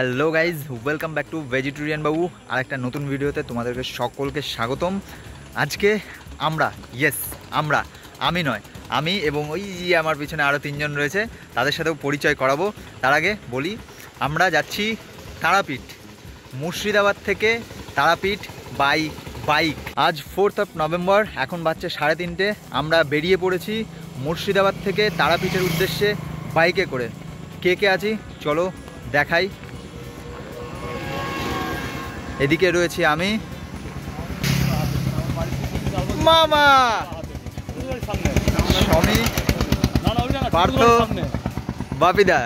Hello guys, welcome back to vegetarian বাবু। আর একটা নতুন ভিডিওতে তোমাদেরকে সকলকে স্বাগতম। আজকে আমি নয়, আমি এবং ওই যে আমার পিছনে আরও তিনজন রয়েছে, তাদের সাথেও পরিচয় করাবো। তার আগে বলি, আমরা যাচ্ছি তারাপীঠ, মুর্শিদাবাদ থেকে তারাপীঠ বাই বাইক। আজ 4th নভেম্বর, এখন বাজছে 3:30। আমরা বেরিয়ে পড়েছি মুর্শিদাবাদ থেকে তারাপীঠের উদ্দেশ্যে বাইকে করে। কে কে আছি চলো দেখাই। এদিকে রয়েছি আমি, মামা, সমী, পার্থ, বাপিদা।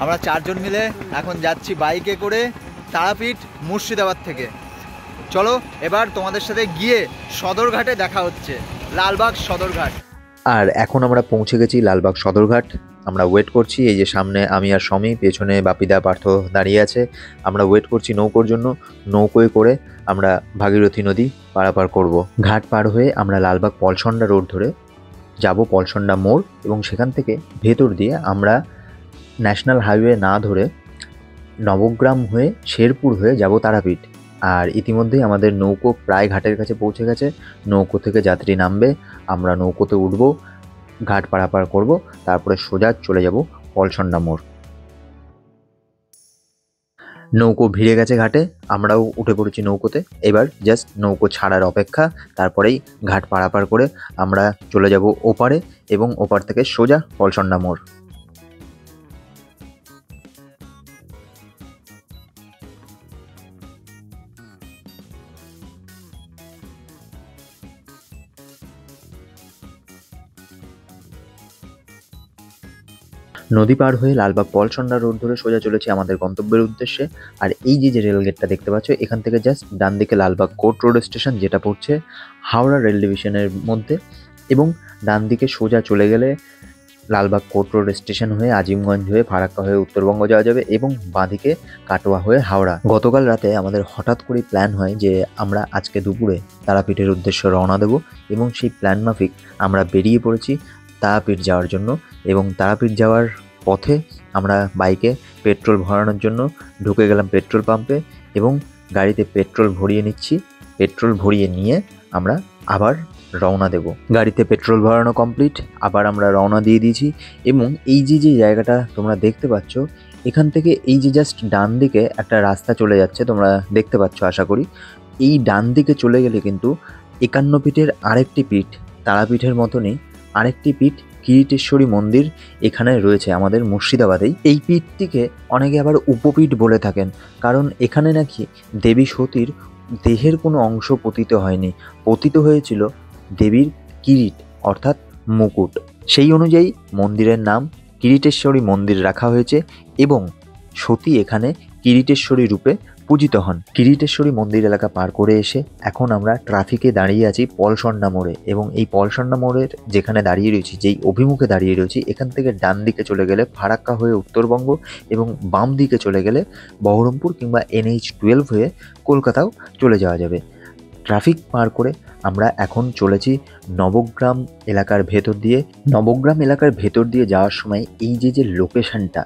আমরা চারজন মিলে এখন যাচ্ছি বাইকে করে তারাপীঠ মুর্শিদাবাদ থেকে। চলো এবার তোমাদের সাথে গিয়ে সদরঘাটে দেখা হচ্ছে, লালবাগ সদরঘাট। আর এখন আমরা পৌঁছে গেছি লালবাগ সদরঘাট। আমরা ওয়েট করছি, এই যে সামনে আমি আর সমী, পেছনে বাপিদা পার্থ দাঁড়িয়ে আছে। আমরা ওয়েট করছি নৌকোর জন্য। নৌকোয় করে আমরা ভাগীরথী নদী পারাপার করব। ঘাট পার হয়ে আমরা লালবাগ পলসন্ডা রোড ধরে যাব পলসন্ডা মোড়, এবং সেখান থেকে ভেতর দিয়ে আমরা ন্যাশনাল হাইওয়ে না ধরে নবগ্রাম হয়ে শেরপুর হয়ে যাব তারাপীঠ। আর ইতিমধ্যেই আমাদের নৌকো প্রায় ঘাটের কাছে পৌঁছে গেছে। নৌকো থেকে যাত্রী নামবে, আমরা নৌকোতে উঠব, ঘাট পারাপার করব, তারপরে সোজা চলে যাব পলসন্ডা মোড়। নৌকো ভিড়ে গেছে ঘাটে, আমরাও উঠে পড়েছি নৌকোতে। এবার জাস্ট নৌকো ছাড়ার অপেক্ষা, তারপরেই ঘাট পারাপার করে আমরা চলে যাব ওপারে, এবং ওপার থেকে সোজা পলসন্ডা মোড়। নদী পার হয়ে লালবাগ পলসন্ডা রোড ধরে সোজা চলেছি আমাদের গন্তব্যের উদ্দেশ্যে। আর এই যে রেলগেটটা দেখতে পাচ্ছ, এখান থেকে জাস্ট ডান দিকে লালবাগ কোর্ট রোড স্টেশন, যেটা পড়ছে হাওড়া রেল ডিভিশনের মধ্যে, এবং ডান দিকে সোজা চলে গেলে লালবাগ কোর্ট রোড স্টেশন হয়ে আজিমগঞ্জ হয়ে ফারাক্কা হয়ে উত্তরবঙ্গ যাওয়া যাবে, এবং বাঁদিকে কাটোয়া হয়ে হাওড়া। গতকাল রাতে আমাদের হঠাৎ করেই প্ল্যান হয় যে আমরা আজকে দুপুরে তারাপীঠের উদ্দেশ্যে রওনা দেব, এবং সেই প্ল্যান মাফিক আমরা বেরিয়ে পড়েছি তারাপীঠ যাওয়ার জন্য। এবং তারাপীঠ যাওয়ার পথে আমরা বাইকে পেট্রোল ভরানোর জন্য ঢুকে গেলাম পেট্রোল পাম্পে, এবং গাড়িতে পেট্রোল ভরিয়ে নিচ্ছি। পেট্রোল ভরিয়ে নিয়ে আমরা আবার রওনা দেব। গাড়িতে পেট্রোল ভরানো কমপ্লিট, আবার আমরা রওনা দিয়ে দিয়েছি। এবং এই যে জায়গাটা তোমরা দেখতে পাচ্ছ, এখান থেকে এই যে জাস্ট ডান দিকে একটা রাস্তা চলে যাচ্ছে, তোমরা দেখতে পাচ্ছ আশা করি। এই ডান দিকে চলে গেলে কিন্তু 51 পীঠের আরেকটি পীঠ, তারাপীঠের মতনই আরেকটি পীঠ কিরিটেশ্বরী মন্দির এখানে রয়েছে আমাদের মুর্শিদাবাদেই। এই পীঠটিকে অনেকে আবার উপপীঠ বলে থাকেন, কারণ এখানে নাকি দেবী সতীর দেহের কোনো অংশ পতিত হয়নি, পতিত হয়েছিল দেবীর কিরিট অর্থাৎ মুকুট। সেই অনুযায়ী মন্দিরের নাম কিরিটেশ্বরী মন্দির রাখা হয়েছে, এবং সতী এখানে কিরিটেশ্বরী রূপে পূজিত হন। কিরিটেশ্বরী মন্দির এলাকা পার করে এসে এখন আমরা ট্রাফিকে দাঁড়িয়ে আছি পলসন্ডা মোড়ে, এবং এই পলসন্ডা মোড়ের যেখানে দাঁড়িয়ে রয়েছি, যেই অভিমুখে দাঁড়িয়ে রয়েছি, এখান থেকে ডান দিকে চলে গেলে ফারাক্কা হয়ে উত্তরবঙ্গ, এবং বাম দিকে চলে গেলে বহরমপুর কিংবা NH-12 হয়ে কলকাতাও চলে যাওয়া যাবে। ট্রাফিক পার করে আমরা এখন চলেছি নবগ্রাম এলাকার ভেতর দিয়ে। নবগ্রাম এলাকার ভেতর দিয়ে যাওয়ার সময় এই যে লোকেশনটা,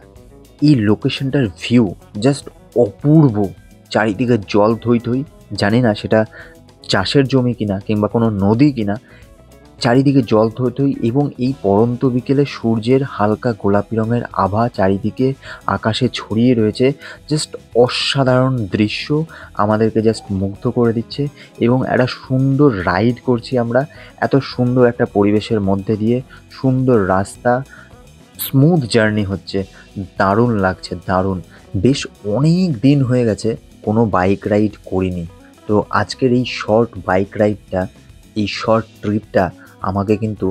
এই লোকেশনটার ভিউ জাস্ট অপূর্ব। চারিদিকে জল থই থই, জানি না সেটা চাষের জমি কিনা কিংবা কোনো নদী কিনা, চারিদিকে জল থই থই, এবং এই পড়ন্ত বিকেলে সূর্যের হালকা গোলাপি রঙের আভা চারিদিকে আকাশে ছড়িয়ে রয়েছে। জাস্ট অসাধারণ দৃশ্য, আমাদেরকে জাস্ট মুগ্ধ করে দিচ্ছে। এবং একটা সুন্দর রাইড করছি আমরা এত সুন্দর একটা পরিবেশের মধ্যে দিয়ে, সুন্দর রাস্তা, স্মুথ জার্নি হচ্ছে, দারুণ লাগছে, দারুণ। বেশ অনেক দিন হয়ে গেছে কোনো বাইক রাইড করিনি, তো আজকের এই শর্ট বাইক রাইডটা, এই শর্ট ট্রিপটা আমাকে কিন্তু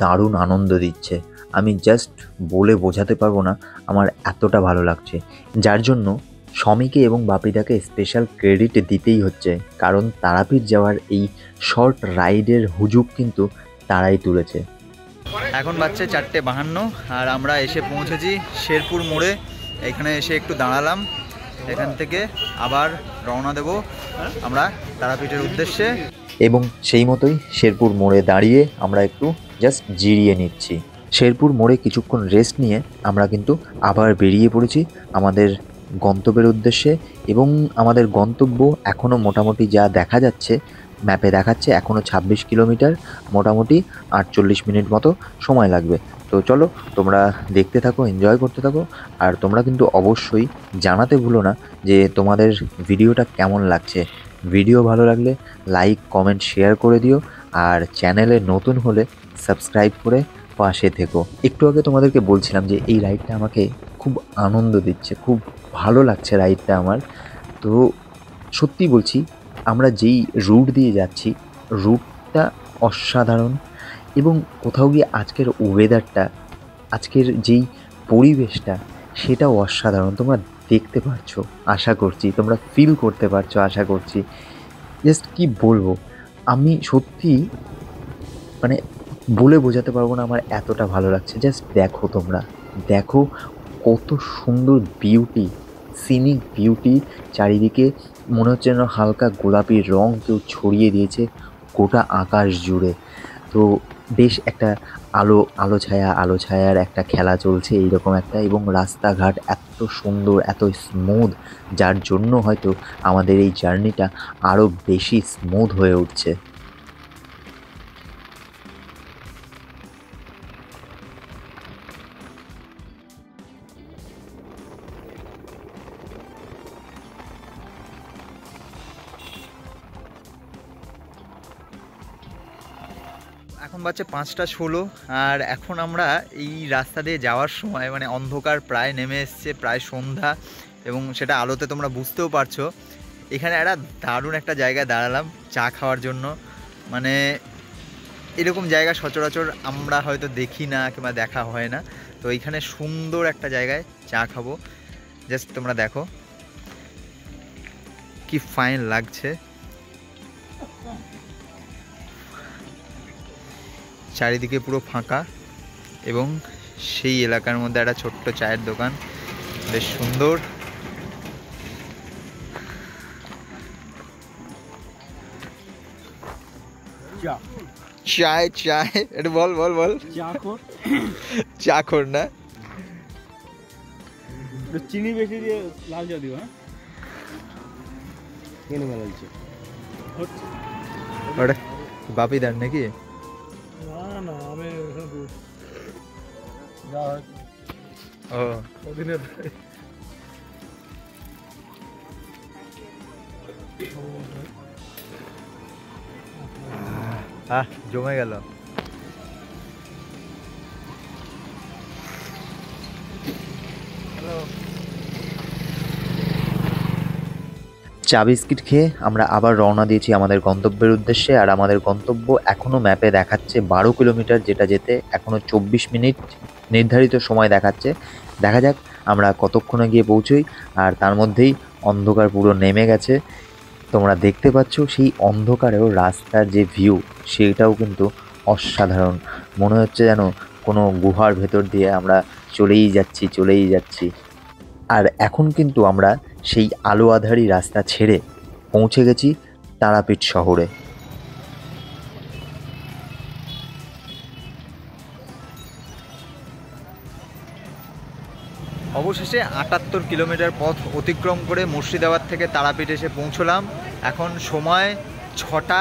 দারুণ আনন্দ দিচ্ছে। আমি জাস্ট বলে বোঝাতে পারবো না আমার এতটা ভালো লাগছে, যার জন্য সমীকে এবং বাপিদাকে স্পেশাল ক্রেডিট দিতেই হচ্ছে, কারণ তারাপীঠ যাওয়ার এই শর্ট রাইডের হুজুগ কিন্তু তারাই তুলেছে। এখন বাজছে 4:52, আর আমরা এসে পৌঁছেছি শেরপুর মোড়ে। এখানে এসে একটু দাঁড়ালাম, এখান থেকে আবার রওনা দেব আমরা তারাপীঠের উদ্দেশ্যে। এবং সেই মতোই শেরপুর মোড়ে দাঁড়িয়ে আমরা একটু জাস্ট জিরিয়ে নিচ্ছি। শেরপুর মোড়ে কিছুক্ষণ রেস্ট নিয়ে আমরা কিন্তু আবার বেরিয়ে পড়েছি আমাদের গন্তব্যের উদ্দেশ্যে। এবং আমাদের গন্তব্য এখনও মোটামুটি যা দেখা যাচ্ছে, ম্যাপে দেখাচ্ছে এখনও 26 কিলোমিটার, মোটামুটি 48 মিনিট মতো সময় লাগবে। তো চলো তোমরা দেখতে থাকো, এনজয় করতে থাকো। আর তোমরা কিন্তু অবশ্যই জানাতে ভুলো না যে তোমাদের ভিডিওটা কেমন লাগছে। ভিডিও ভালো লাগলে লাইক, কমেন্ট, শেয়ার করে দিও। আর চ্যানেলে নতুন হলে সাবস্ক্রাইব করে পাশে থেকো। একটু আগে তোমাদেরকে বলছিলাম যে এই রাইডটা আমাকে খুব আনন্দ দিচ্ছে, খুব ভালো লাগছে রাইডটা আমার। তো সত্যি বলছি, আমরা যেই রুট দিয়ে যাচ্ছি, রুটটা অসাধারণ। এবং কোথাও গিয়ে আজকের ওয়েদারটা, আজকের যেই পরিবেশটা, সেটাও অসাধারণ। তোমরা দেখতে পারছো, আশা করছি তোমরা ফিল করতে পারছো, আশা করছি। জাস্ট কি বলবো, আমি সত্যি মানে বলে বোঝাতে পারবো না আমার এতটা ভালো লাগছে। জাস্ট দেখো, তোমরা দেখো কত সুন্দর বিউটি, সিনিক বিউটি চারিদিকে। মনে হচ্ছে যেন হালকা গোলাপি রং কেউ ছড়িয়ে দিয়েছে গোটা আকাশ জুড়ে। তো বেশ একটা আলো ছায়ার একটা খেলা চলছে এইরকম একটা। এবং রাস্তাঘাট এত সুন্দর, এত স্মুথ, যার জন্য হয়তো আমাদের এই জার্নিটা আরও বেশি স্মুথ হয়ে উঠছে। এখন বাজছে 5টা 16, আর এখন আমরা এই রাস্তা দিয়ে যাওয়ার সময় মানে অন্ধকার প্রায় নেমে এসছে, প্রায় সন্ধ্যা, এবং সেটা আলোতে তোমরা বুঝতেও পারছো। এখানে একটা দারুণ একটা জায়গায় দাঁড়ালাম চা খাওয়ার জন্য। মানে এরকম জায়গা সচরাচর আমরা হয়তো দেখি না কিংবা দেখা হয় না। তো এইখানে সুন্দর একটা জায়গায় চা খাবো। জাস্ট তোমরা দেখো কি ফাইন লাগছে। চারিদিকে পুরো ফাঁকা, এবং সেই এলাকার মধ্যে একটা ছোট্ট চায়ের দোকান, বেশ সুন্দর। চায় চায় এটা বল বল বল। চাখর না, চিনি বেশি দিয়ে লাল চা দিও। হ্যাঁ, কেন বলছে ওটা বাপিদার নাকি? না না, আমি ও জমে গেল। চা বিস্কিট খেয়ে আমরা আবার রওনা দিয়েছি আমাদের গন্তব্যের উদ্দেশ্যে। আর আমাদের গন্তব্য এখনও ম্যাপে দেখাচ্ছে 12 কিলোমিটার, যেটা যেতে এখনও 24 মিনিট নির্ধারিত সময় দেখাচ্ছে। দেখা যাক আমরা কতক্ষণে গিয়ে পৌঁছই। আর তার মধ্যেই অন্ধকার পুরো নেমে গেছে। তোমরা দেখতে পাচ্ছ সেই অন্ধকারেও রাস্তার যে ভিউ, সেইটাও কিন্তু অসাধারণ। মনে হচ্ছে যেন কোনো গুহার ভেতর দিয়ে আমরা চলেই যাচ্ছি। আর এখন কিন্তু আমরা সেই আলো আঁধারি রাস্তা ছেড়ে পৌঁছে গেছি তারাপীঠ শহরে। অবশেষে 78 কিলোমিটার পথ অতিক্রম করে মুর্শিদাবাদ থেকে তারাপীঠ এসে পৌঁছলাম। এখন সময় 6টা,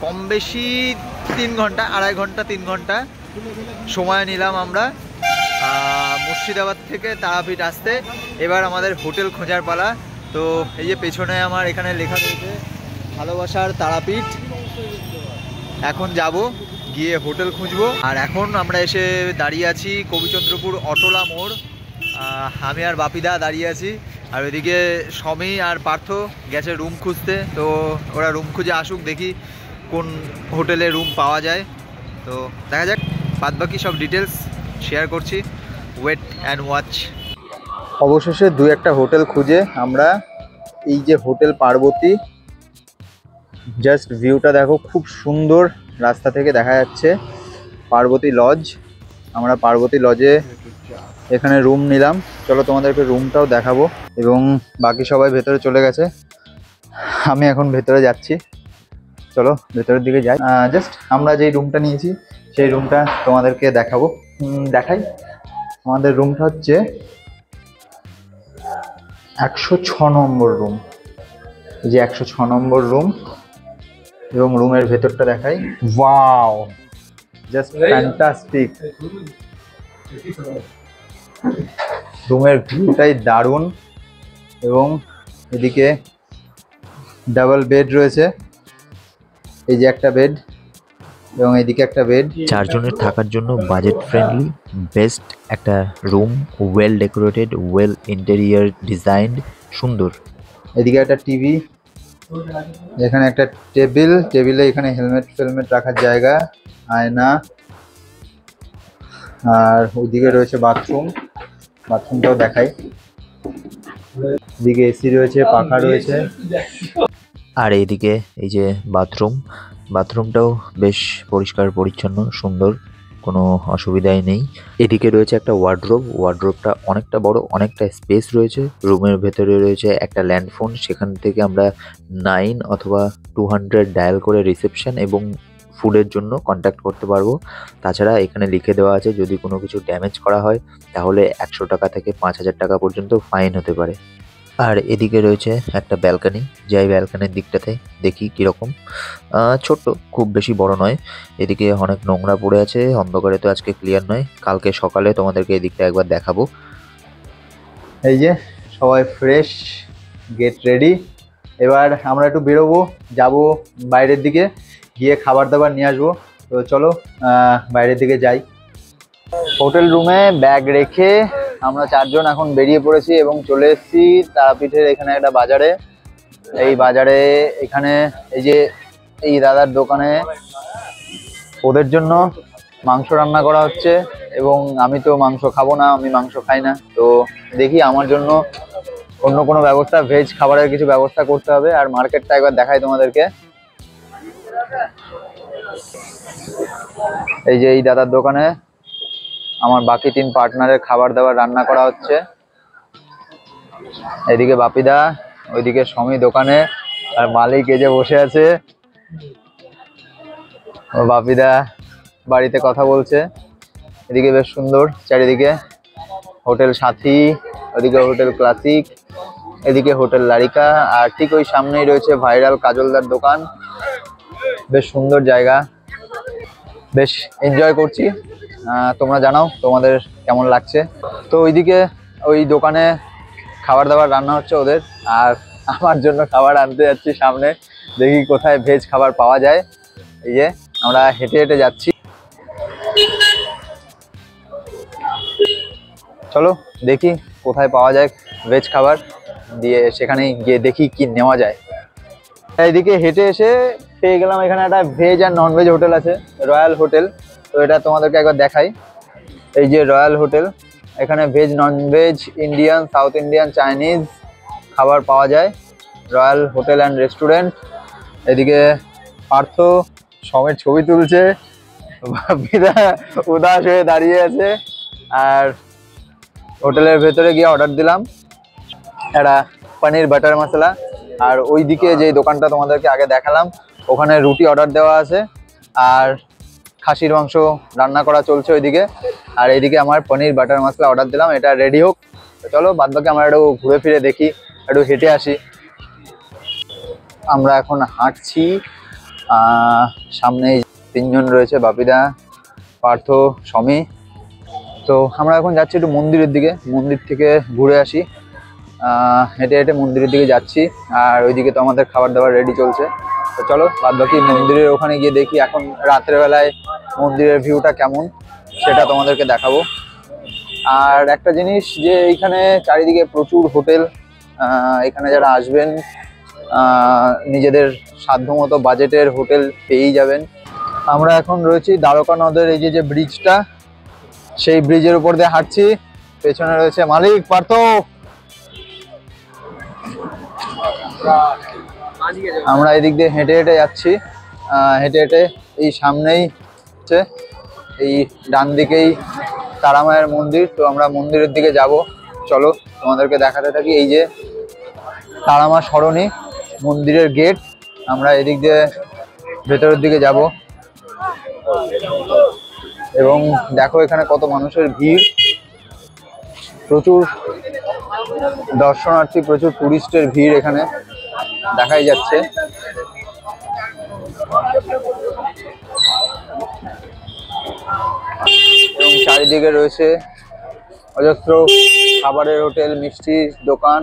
কম বেশি 3 ঘন্টা, 2.5 ঘন্টা 3 ঘন্টা সময় নিলাম আমরা মুর্শিদাবাদ থেকে তারাপীঠ আসতে। এবার আমাদের হোটেল খোঁজার পালা। তো এই যে পেছনে আমার এখানে লেখা রয়েছে ভালোবাসার তারাপীঠ। এখন যাব গিয়ে হোটেল খুঁজবো। আর এখন আমরা এসে দাঁড়িয়ে আছি কবিচন্দ্রপুর অটোলা মোড়। আমি আর বাপিদা দাঁড়িয়ে আছি, আর ওইদিকে সমী আর পার্থ গেছে রুম খুঁজতে। তো ওরা রুম খুঁজে আসুক, দেখি কোন হোটেলে রুম পাওয়া যায়। তো দেখা যাক, বাদবাকি সব ডিটেলস শেয়ার করছি। Wait and watch. অবশেষে 2-1টা হোটেল খুঁজে আমরা এই যে হোটেল পার্বতী, জাস্ট ভিউটা দেখো, খুব সুন্দর রাস্তা থেকে দেখা যাচ্ছে পার্বতী লজ। আমরা পার্বতী লজে এখানে রুম নিলাম। চলো তোমাদেরকে রুমটাও দেখাবো। এবং বাকি সবাই ভেতরে চলে গেছে, আমি এখন ভেতরে যাচ্ছি। চলো ভেতরের দিকে যাই। জাস্ট আমরা যেই রুমটা নিয়েছি সেই রুমটা তোমাদেরকে দেখাবো। দেখাই, আমাদের রুমটা হচ্ছে 106 নম্বর রুম। এই যে 106 নম্বর রুম, এবং রুমের ভেতরটা দেখাই। Wow, just fantastic. রুমের ভিউটাই দারুণ, এবং এদিকে ডাবল বেড রয়েছে। এই যে একটা বেড, এবং এদিকে একটা বেড। 4 জনের থাকার জন্য বাজেট ফ্রেন্ডলি, বেস্ট একটা room, well decorated, well interior designed, সুন্দর। এদিকে একটা টিভি, এখানে একটা টেবিলে এখানে হেলমেট রাখার জায়গা, আয়না, আর ওইদিকে রয়েছে বাথরুমটাও দেখাই। এদিকে এসি রয়েছে, পাখা রয়েছে। আর এইদিকে এই যে বাথরুমটাও বেশ পরিষ্কার পরিচ্ছন্ন, সুন্দর, কোনো অসুবিধাই নেই। এদিকে রয়েছে একটা ওয়ার্ড্রোবটা অনেকটা বড়, অনেকটা স্পেস রয়েছে। রুমের ভেতরে রয়েছে একটা ল্যান্ডফোন, সেখান থেকে আমরা 9 অথবা 200 ডায়াল করে রিসেপশন এবং ফুডের জন্য কন্ট্যাক্ট করতে পারবো। তাছাড়া এখানে লিখে দেওয়া আছে যদি কোনো কিছু ড্যামেজ করা হয় তাহলে 100 টাকা থেকে 5000 টাকা পর্যন্ত ফাইন হতে পারে। আর এদিকে রয়েছে একটা ব্যালকনি, যাই ব্যালকনির দিকটাতে দেখি কীরকম। ছোট্ট, খুব বেশি বড় নয়। এদিকে অনেক নোংরা পড়ে আছে, অন্ধকারে তো আজকে ক্লিয়ার নয়, কালকে সকালে তোমাদেরকে এদিকটা একবার দেখাবো। এই যে সবাই ফ্রেশ, গেট রেডি। এবার আমরা একটু বেরোবো, যাব বাইরের দিকে, গিয়ে খাবার দাবার নিয়ে আসবো। তো চলো বাইরের দিকে যাই। হোটেল রুমে ব্যাগ রেখে আমরা 4 জন এখন বেরিয়ে পড়েছি এবং চলে এসেছি তারাপীঠের এখানে একটা বাজারে। এই বাজারে এখানে এই যে এই দাদার দোকানে ওদের জন্য মাংস রান্না করা হচ্ছে, এবং আমি তো মাংস খাবো না, আমি মাংস খাই না। তো দেখি আমার জন্য অন্য কোনো ব্যবস্থা, ভেজ খাবারের কিছু ব্যবস্থা করতে হবে। আর মার্কেটটা একবার দেখাই তোমাদেরকে। এই যে এই দাদার দোকানে আমার বাকি 3 পার্টনারের খাবার দাবার রান্না করা হচ্ছে। এদিকে বাপিদা, ওইদিকে সমী দোকানে, আর মালিক এই যে বসে আছে। বাপিদা বাড়িতে কথা বলছে। এদিকে বেশ সুন্দর চারিদিকে, হোটেল সাথী, ওদিকে হোটেল ক্লাসিক, এদিকে হোটেল লারিকা, আর ঠিক ওই সামনেই রয়েছে ভাইরাল কাজলদার দোকান। বেশ সুন্দর জায়গা, বেশ এনজয় করছি। তোমরা জানাও তোমাদের কেমন লাগছে। তো ওইদিকে ওই দোকানে খাবার দাবার রান্না হচ্ছে ওদের, আর আমার জন্য খাবার আনতে যাচ্ছি সামনে, দেখি কোথায় ভেজ খাবার পাওয়া যায়। এই যে আমরা হেঁটে হেঁটে যাচ্ছি, চলো দেখি কোথায় পাওয়া যায় ভেজ খাবার, দিয়ে সেখানে গিয়ে দেখি কি নেওয়া যায়। এইদিকে হেঁটে এসে পেয়ে গেলাম এখানে একটা ভেজ আর ননভেজ হোটেল আছে, রয়্যাল হোটেল। তো এটা তোমাদেরকে একবার দেখাই। এই যে রয়্যাল হোটেল, এখানে veg non veg Indian, south Indian, Chinese খাবার পাওয়া যায়। Royal hotel and restaurant. এদিকে পার্থ সমেত ছবি তুলছে, বাপিদা উদাস হয়ে দাঁড়িয়ে আছে। আর হোটেলের ভেতরে গিয়ে অর্ডার দিলাম একটা পনির বাটার মশলা। আর ওইদিকে যে দোকানটা তোমাদেরকে আগে দেখালাম ওখানে রুটি অর্ডার দেওয়া আছে, আর খাসির মাংস রান্না করা চলছে ওইদিকে। আর এইদিকে আমার পনির বাটার মশলা অর্ডার দিলাম, এটা রেডি হোক। চলো বাদ বাকি আমরা একটু ঘুরে ফিরে দেখি, একটু হেঁটে আসি। আমরা এখন হাঁটছি, সামনে 3 জন রয়েছে, বাপিদা, পার্থ, সমী। তো আমরা এখন যাচ্ছি একটু মন্দিরের দিকে, মন্দির থেকে ঘুরে আসি। হেঁটে হেঁটে মন্দিরের দিকে যাচ্ছি, আর ওইদিকে তো আমাদের খাবার দাবার রেডি চলছে। তো চলো বাদ বাকি মন্দিরের ওখানে গিয়ে দেখি এখন রাত্রেবেলায় মন্দিরের ভিউটা কেমন সেটা তোমাদেরকে দেখাবো। আর একটা জিনিস যে এইখানে চারিদিকে প্রচুর হোটেল, এখানে যারা আসবেন নিজেদের সাধ্যমতো বাজেটের হোটেল পেয়েই যাবেন। আমরা এখন রয়েছি দ্বারকা নদের এই যে ব্রিজটা, সেই ব্রিজের উপর দিয়ে হাঁটছি। পেছনে রয়েছে মালিক, পার্থ। আমরা এদিক দিয়ে হেঁটে হেঁটে যাচ্ছি, হেঁটে হেঁটে এই সামনেই হচ্ছে, এই ডান দিকেই তারামায়ের মন্দির। তো আমরা মন্দিরের দিকে যাব, চলো তোমাদেরকে দেখাতে থাকি। এই যে তারামা সরণি, মন্দিরের গেট। আমরা এদিক দিয়ে ভেতরের দিকে যাব। এবং দেখো এখানে কত মানুষের ভিড়, প্রচুর দর্শনার্থী, প্রচুর টুরিস্টের ভিড় এখানে দেখাই যাচ্ছে। এবং চারিদিকে রয়েছে অজস্র খাবারের হোটেল, মিষ্টির দোকান,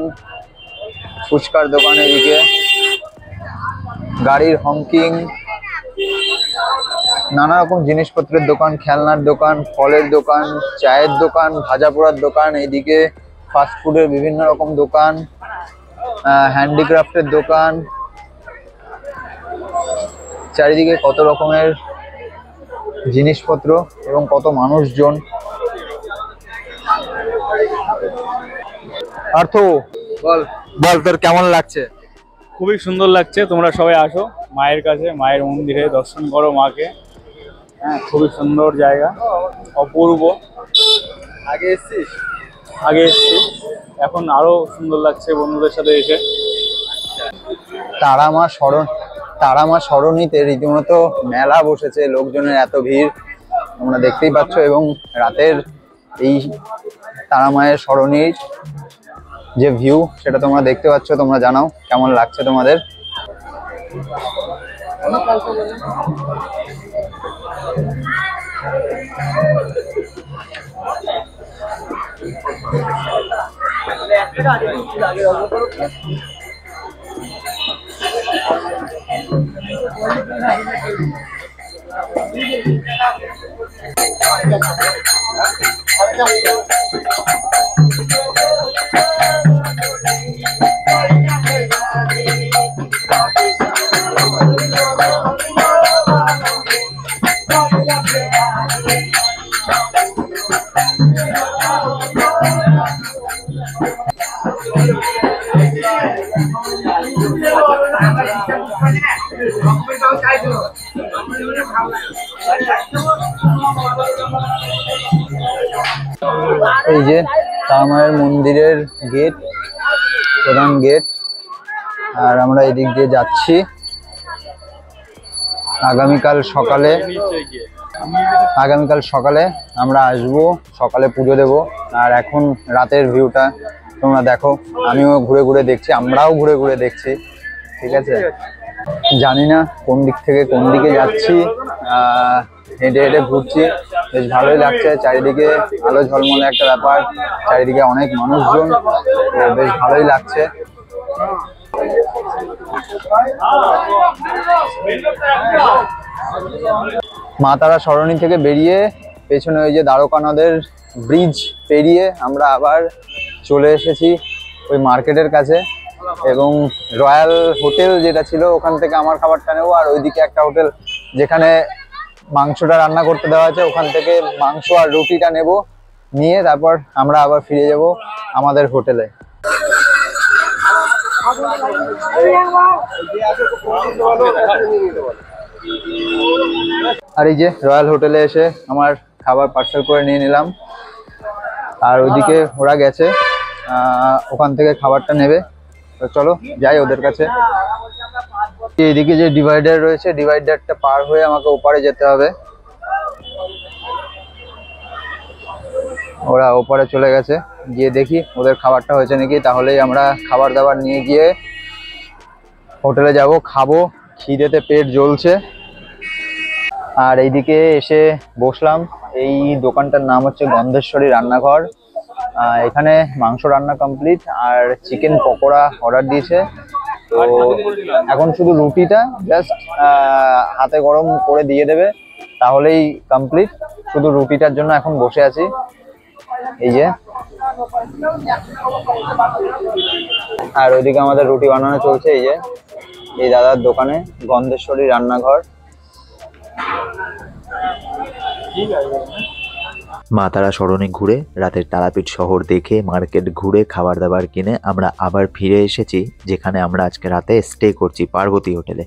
ফুচকার দোকান, এদিকে গাড়ির হংকিং, নানা রকম জিনিসপত্রের দোকান, খেলনার দোকান, ফলের দোকান, চায়ের দোকান, ভাজা পোড়ার দোকান, এইদিকে ফাস্টফুডের বিভিন্ন রকম দোকান, হ্যান্ডিক্রাফটের দোকান, চারিদিকে কত রকমের জিনিসপত্র এবং কত মানুষজন। পার্থ বল বল তোর কেমন লাগছে? খুবই সুন্দর লাগছে, তোমরা সবাই আসো মায়ের কাছে, মায়ের মন্দিরে দর্শন করো মাকে। হ্যাঁ, খুবই সুন্দর জায়গা, অপূর্ব। আগে এসেছিস? আগে এসেছি, এখন আরো সুন্দর লাগছে বন্ধুদের সাথে এসে। তারা মা সরণিতে রীতিমতো মেলা বসেছে, লোকজনের এত ভিড় তোমরা দেখতেই পাচ্ছ। এবং রাতের এই তারা মায়ের সরণির যে ভিউ সেটা তোমরা দেখতে পাচ্ছ। তোমরা জানাও কেমন লাগছে তোমাদের। এই যে তারা মায়ের মন্দিরের গেট, প্রধান গেট, আর আমরা এদিক দিয়ে যাচ্ছি। আগামীকাল সকালে আমরা আসবো, সকালে পুজো দেব। আর এখন রাতের ভিউটা তোমরা দেখো, আমিও ঘুরে ঘুরে দেখছি, আমরাও ঘুরে ঘুরে দেখছি। ঠিক আছে, জানি না কোন দিক থেকে কোন দিকে যাচ্ছি, হেঁটে হেঁটে ঘুরছি, বেশ ভালোই লাগছে। চারিদিকে আলো ঝলমলে একটা ব্যাপার, চারিদিকে অনেক মানুষজন, তো বেশ ভালোই লাগছে। মা তারা সরণি থেকে বেরিয়ে পেছনে ওই যে দ্বারকা নদের ব্রিজ পেরিয়ে আমরা আবার চলে এসেছি ওই মার্কেটের কাছে। এবং রয়্যাল হোটেল যেটা ছিল ওখান থেকে আমার খাবারটা নেবো, আর ওইদিকে একটা হোটেল যেখানে মাংসটা রান্না করতে দেওয়া আছে ওখান থেকে মাংস আর রুটিটা নেব, নিয়ে তারপর আমরা আবার ফিরে যাব আমাদের হোটেলে। আর এই যে রয়্যাল হোটেলে এসে আমার খাবার পার্সেল করে নিয়ে নিলাম, আর ওইদিকে ওরা গেছে, ওখান থেকে খাবারটা নেবে। তো চলো যাই ওদের কাছে। এইদিকে যে ডিভাইডার রয়েছে, ডিভাইডারটা পার হয়ে আমাকে ওপারে যেতে হবে। ওরা ওপারে চলে গেছে, গিয়ে দেখি ওদের খাবারটা হয়েছে নাকি, তাহলেই আমরা খাবার দাবার নিয়ে গিয়ে হোটেলে যাব, খাবো। খিদেতে পেট জ্বলছে। আর এইদিকে এসে বসলাম, এই দোকানটার নাম হচ্ছে গন্ধেশ্বরী রান্নাঘর। এখানে মাংস রান্না কমপ্লিট, আর চিকেন পকোড়া অর্ডার দিয়েছে। তো এখন শুধু রুটিটা জাস্ট হাতে গরম করে দিয়ে দেবে, তাহলেই কমপ্লিট। শুধু রুটিটার জন্য এখন বসে আছি। এই যে, আর ওইদিকে আমাদের রুটি বানানো চলছে। এই যে এই দাদার দোকানে, গন্ধেশ্বরী রান্নাঘর। মা তারা সরণি ঘুরে, রাতের তারাপীঠ শহর দেখে, মার্কেট ঘুরে, খাবার দাবার কিনে আমরা আবার ফিরে এসেছি যেখানে আমরা আজকে রাতে স্টে করছি, পার্বতী হোটেলে।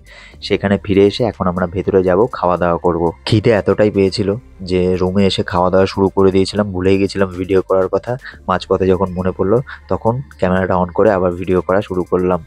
সেখানে ফিরে এসে এখন আমরা ভেতরে যাব, খাওয়া দাওয়া করব। খিদে এতটাই পেয়েছিল যে রুমে এসে খাওয়া দাওয়া শুরু করে দিয়েছিলাম, ভুলেই গেছিলাম ভিডিও করার কথা। মাঝপথে যখন মনে পড়লো তখন ক্যামেরাটা অন করে আবার ভিডিও করা শুরু করলাম।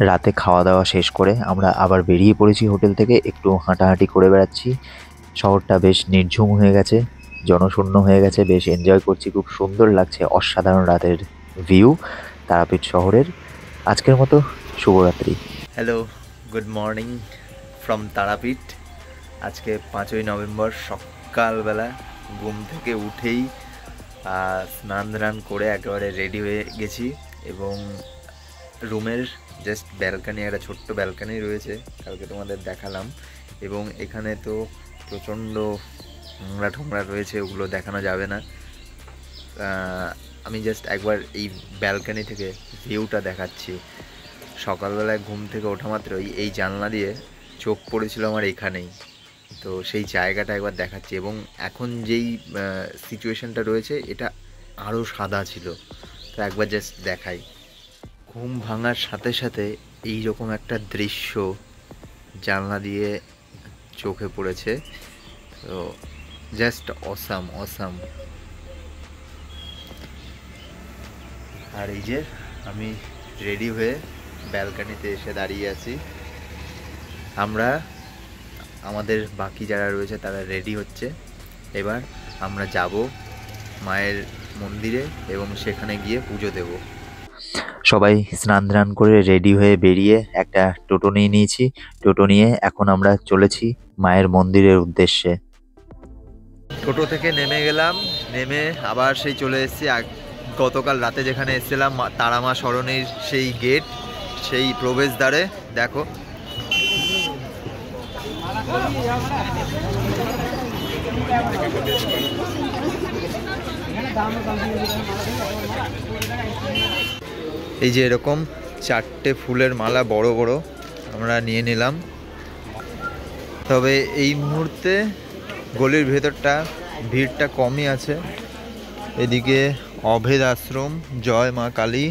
রাতে খাওয়া দাওয়া শেষ করে আমরা আবার বেরিয়ে পড়েছি হোটেল থেকে, একটু হাঁটাহাঁটি করে বেড়াচ্ছি। শহরটা বেশ নির্ঝুম হয়ে গেছে, জনশূন্য হয়ে গেছে, বেশ এনজয় করছি, খুব সুন্দর লাগছে। অসাধারণ রাতের ভিউ তারাপীঠ শহরের। আজকের মতো শুভরাত্রি। Hello, good morning from Tarapith. আজকে 5ই নভেম্বর সকালবেলা ঘুম থেকে উঠেই স্নান ধান করে একেবারে রেডি হয়ে গেছি এবং রুমের জাস্ট ব্যালকানি, একটা ছোট্ট ব্যালকানি রয়েছে, কালকে তোমাদের দেখালাম। এবং এখানে তো প্রচণ্ড নোংরা ঠোংরা রয়েছে, ওগুলো দেখানো যাবে না। আমি জাস্ট একবার এই ব্যালকানি থেকে ভিউটা দেখাচ্ছি। সকালবেলায় ঘুম থেকে ওঠা মাত্রই এই জানলা দিয়ে চোখ পড়েছিল আমার এখানেই, তো সেই জায়গাটা একবার দেখাচ্ছি। এবং এখন যেই সিচুয়েশনটা রয়েছে এটা আরও সাদা ছিল, তো একবার জাস্ট দেখাই। ঘুম ভাঙার সাথে সাথে এই রকম একটা দৃশ্য জানলা দিয়ে চোখে পড়েছে, তো জাস্ট অসাম অসাম। আর এই যে আমি রেডি হয়ে ব্যালকানিতে এসে দাঁড়িয়ে আছি। আমরা আমাদের বাকি যারা রয়েছে তারা রেডি হচ্ছে। এবার আমরা যাব মায়ের মন্দিরে এবং সেখানে গিয়ে পুজো দেব। সবাই স্নান ধান করে রেডি হয়ে বেরিয়ে একটা টোটো নিয়ে নিয়েছি। টোটো নিয়ে এখন আমরা চলেছি মায়ের মন্দিরের উদ্দেশ্যে। টোটো থেকে নেমে গেলাম, নেমে আবার সেই চলে এসেছি গতকাল রাতে যেখানে এসেছিলাম, তারামা সরণির সেই গেট, সেই প্রবেশদ্বারে। দেখো এই যে এরকম 4টে ফুলের মালা বড় বড় আমরা নিয়ে নিলাম। তবে এই মুহূর্তে গলির ভেতরটা ভিড়টা কমই আছে। এদিকে অভেদ আশ্রম, জয় মা কালী।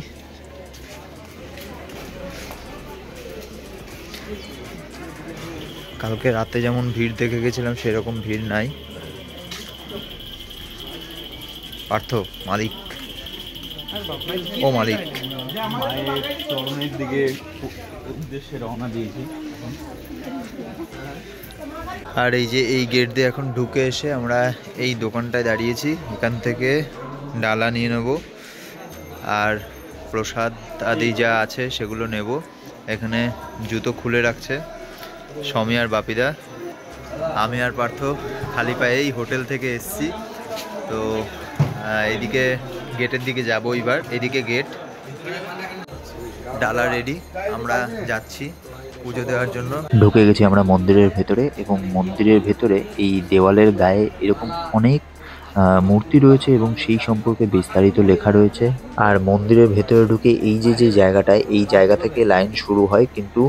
কালকে রাতে যেমন ভিড় দেখে গেছিলাম সেরকম ভিড় নাই। পার্থ, মালিক, ও মালিক। মায়ের চরণের দিকে উদ্দেশ্যে রওনা দিয়েছি। আর এই যে এই গেট দিয়ে এখন ঢুকে এসে আমরা এই দোকানটায় দাঁড়িয়েছি। এখান থেকে ডালা নিয়ে নেব আর প্রসাদ আদি যা আছে সেগুলো নেব। এখানে জুতো খুলে রাখছে সমী আর বাপিদা। আমি আর পার্থ খালি পায়েই হোটেল থেকে এসছি, তো এদিকে গেটের দিকে যাব। এবার এদিকে গেট, ডালা রেডি, আমরা যাচ্ছি পুজো দেওয়ার জন্য। ঢুকে গেছি আমরা মন্দিরের ভেতরে এবং মন্দিরের ভেতরে এই দেওয়ালের গায়ে এরকম অনেক মূর্তি রয়েছে এবং সেই সম্পর্কে বিস্তারিত লেখা রয়েছে। আর মন্দিরের ভেতরে ঢুকে এই যে জায়গাটায়, এই জায়গা থেকে লাইন শুরু হয়, কিন্তু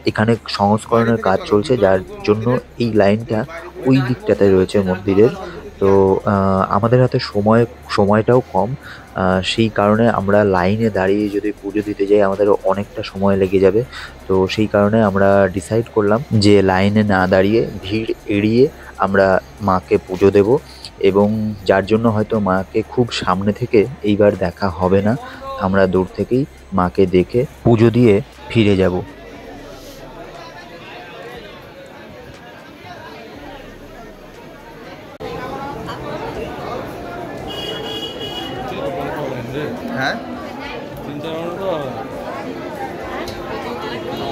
এখানে সংস্করণের কাজ চলছে, যার জন্য এই লাইনটা ওই দিকটাতে রয়েছে মন্দিরের। তো আমাদের হাতে সময়টাও কম, সেই কারণে আমরা লাইনে দাঁড়িয়ে যদি পুজো দিতে যাই আমাদের অনেকটা সময় লেগে যাবে। তো সেই কারণে আমরা ডিসাইড করলাম যে লাইনে না দাঁড়িয়ে ভিড় এড়িয়ে আমরা মাকে পুজো দেব, এবং যার জন্য হয়তো মাকে খুব সামনে থেকে এইবার দেখা হবে না, আমরা দূর থেকেই মাকে দেখে পুজো দিয়ে ফিরে যাব। হ্যাঁ,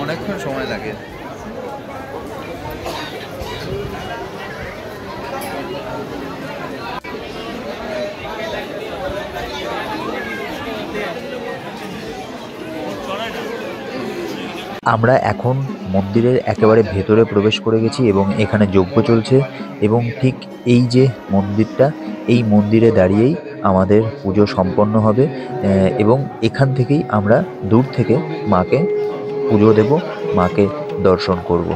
অনেকক্ষণ সময় লাগে। আমরা এখন মন্দিরের একেবারে ভেতরে প্রবেশ করে গেছি এবং এখানে যজ্ঞ চলছে, এবং ঠিক এই যে মন্দিরটা, এই মন্দিরে দাঁড়িয়েই আমাদের পুজো সম্পন্ন হবে এবং এখান থেকেই আমরা দূর থেকে মাকে পুজো দেব, মাকে দর্শন করব।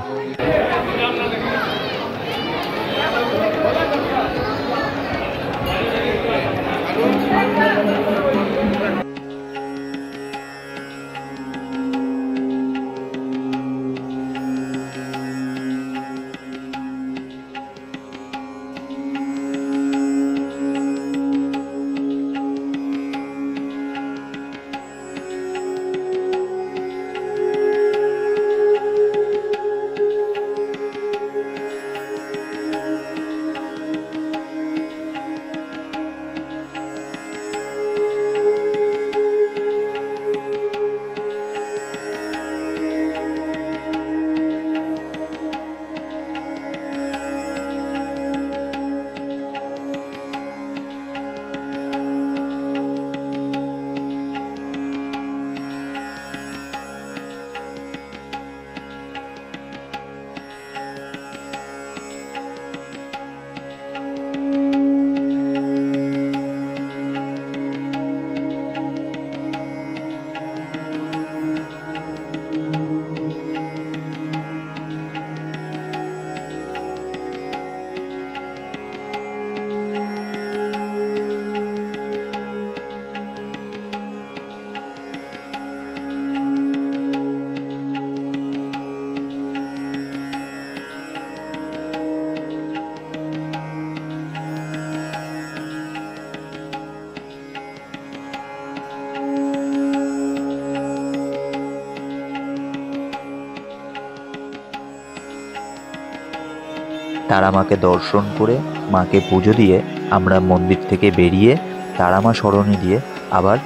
তারা মাকে দর্শন করে মাকে পুজো দিয়ে আমরা মন্দির থেকে বেরিয়ে তারা মা সরণি দিয়ে আবার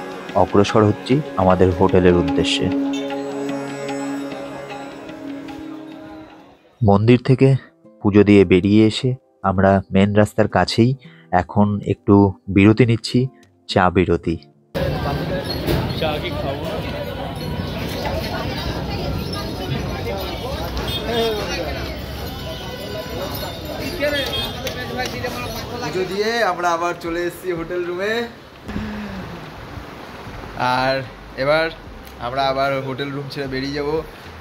অগ্রসর হচ্ছি আমাদের হোটেলের উদ্দেশ্যে। মন্দির থেকে পুজো দিয়ে বেরিয়ে এসে আমরা মেন রাস্তার কাছেই এখন একটু বিরতি নিচ্ছি, চা বিরতি। চা কি খাবো? পুজো দিয়ে আমরা আবার চলে এসেছি হোটেল রুমে, আর এবার আমরা আবার হোটেল রুম ছেড়ে বেরিয়ে যাব।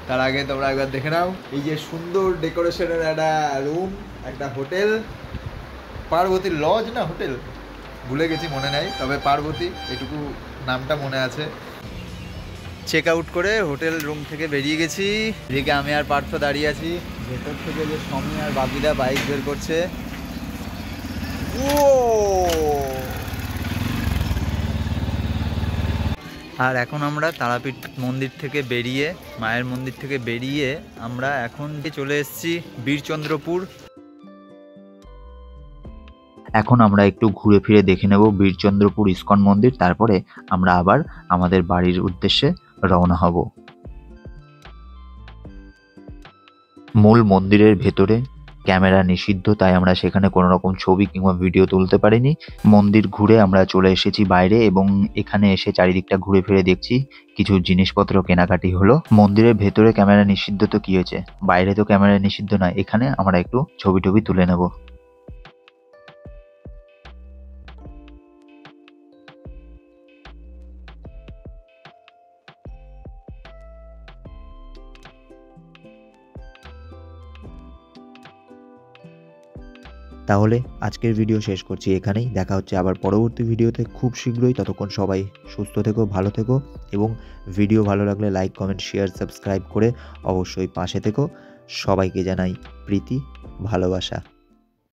তার আগে তোমরা একবার দেখে নাও এই যে সুন্দর ডেকোরেশনের একটা রুম, একটা হোটেল, পার্বতী লজ না হোটেল ভুলে গেছি, মনে নেই, তবে পার্বতী এটুকু নামটা মনে আছে। চেক আউট করে হোটেল রুম থেকে বেরিয়ে গেছি। এদিকে আমি আর পার্থ দাঁড়িয়ে আছি, ভেতর থেকে যে সমী আর বাপিদা বাইক বের করছে। ও আর এখন আমরা তারাপীঠ মন্দির থেকে বেরিয়ে, মায়ের মন্দির থেকে বেরিয়ে আমরা এখন চলে এসেছি বীরচন্দ্রপুর। এখন আমরা একটু ঘুরে ফিরে দেখে নেব বীরচন্দ্রপুর ইস্কন মন্দির, তারপরে আমরা আবার আমাদের বাড়ির উদ্দেশ্যে রওনা হব। মূল মন্দিরের ভেতরে ক্যামেরা নিষিদ্ধ, তাই আমরা সেখানে কোনো রকম ছবি কিংবা ভিডিও তুলতে পারিনি। মন্দির ঘুরে আমরা চলে এসেছি বাইরে এবং এখানে এসে চারিদিকটা ঘুরে ফিরে দেখছি, কিছু জিনিসপত্র কেনাকাটি হলো। মন্দিরের ভেতরে ক্যামেরা নিষিদ্ধ তো কি হয়েছে, বাইরে তো ক্যামেরা নিষিদ্ধ না, এখানে আমরা একটু ছবি টবি তুলে নেব। তাহলে আজকের ভিডিও শেষ করছি এখানেই। দেখা হচ্ছে আবার পরবর্তী ভিডিওতে খুব শীঘ্রই। ততক্ষণ সবাই সুস্থ থেকো, ভালো থেকো এবং ভিডিও ভালো লাগলে লাইক, কমেন্ট, শেয়ার, সাবস্ক্রাইব করে অবশ্যই পাশে থেকো। সবাইকে জানাই প্রীতি, ভালোবাসা।